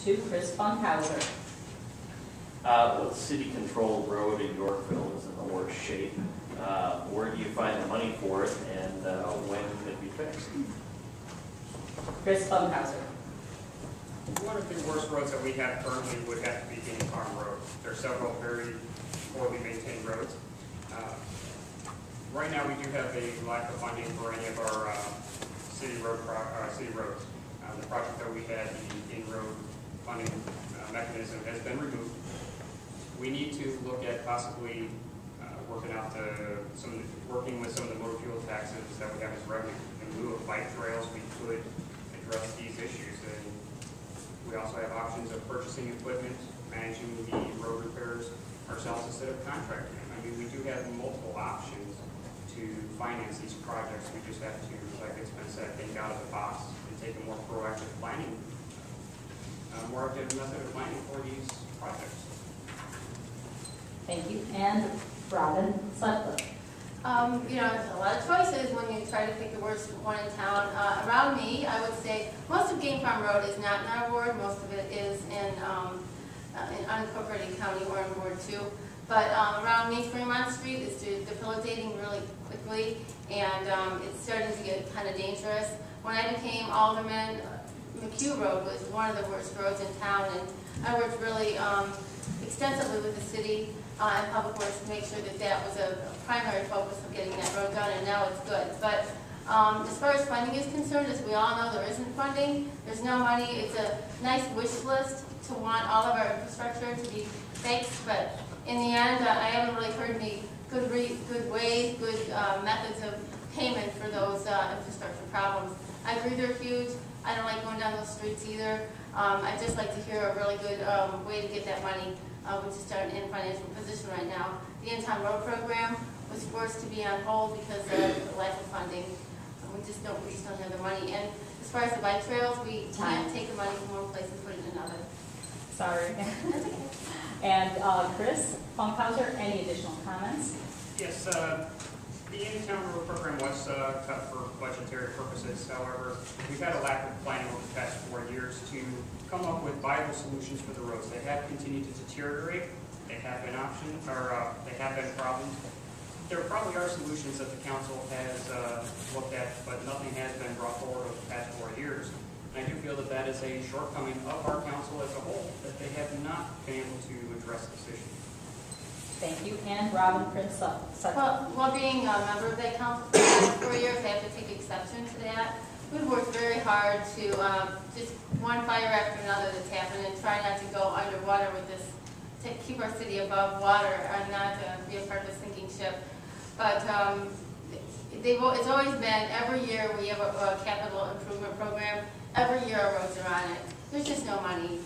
to Chris Funkhauser. The city-controlled road in Yorkville is in the worst shape. Where do you find the money for it, and when can it be fixed? Chris Funkhauser. One of the worst roads that we have currently would have to be Game Farm Road. There are several very poorly maintained roads. Right now, we do have a lack of funding for any of our city roads. The project that we had, the in-road funding mechanism, has been removed. We need to look at possibly working with some of the motor fuel taxes that we have as revenue. In lieu of bike trails, we could address these issues. And we also have options of purchasing equipment, managing the road repairs ourselves instead of contracting them. I mean, we do have multiple options to finance these projects. We just have to, like it's been said, think out of the box and take a more proactive planning, more active method of planning for these projects. Thank you. And Robin Sutcliffe. There's a lot of choices when you try to pick the worst one in town. Around me, I would say most of Game Farm Road is not in our ward. Most of it is in unincorporated county or in Ward 2. But around me, Fremont Street is debilitating really quickly, and it's starting to get kind of dangerous. When I became alderman, McHugh Road was one of the worst roads in town, and I worked really extensively with the city and Public Works to make sure that that was a primary focus of getting that road done, and now it's good. But as far as funding is concerned, as we all know, there isn't funding. There's no money. It's a nice wish list to want all of our infrastructure to be fixed, but in the end, I haven't really heard any good ways, good methods of payment for those infrastructure problems. I agree they're huge. I don't like going down those streets either. I'd just like to hear a really good way to get that money. We just aren't in a financial position right now. The in-town road program was forced to be on hold because of the lack of funding. We just don't have the money. And as far as the bike trails, we can't take the money from one place and put it in another. Sorry. That's okay. And Chris Funkhauser, any additional comments? Yes, the in-town road program was cut for budgetary purposes. However, we've had a lack of planning over the past 4 years to come up with viable solutions for the roads. They have continued to deteriorate. They have been options, or they have been problems. There probably are solutions that the council has looked at, but nothing has been brought forward over the past 4 years. And I do feel that that is a shortcoming of our council as a whole, that they have not been able to address this issue. Thank you. And Robin Prince Sutton. Well, being a member of that council for the last 4 years, I have to take exception to that. We've worked very hard to just one fire after another that's happened and try not to go underwater with this, to keep our city above water and not be a part of a sinking ship. But it's always been, every year we have a capital improvement program. Every year our roads are on it. There's just no money.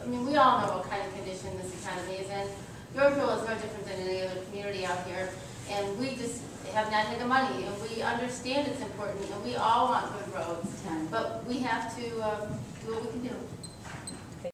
I mean, we all know what kind of condition this economy is in. Yorkville is no different than any other community out here, and we just have not had the money, and we understand it's important, and we all want good roads, but we have to do what we can do.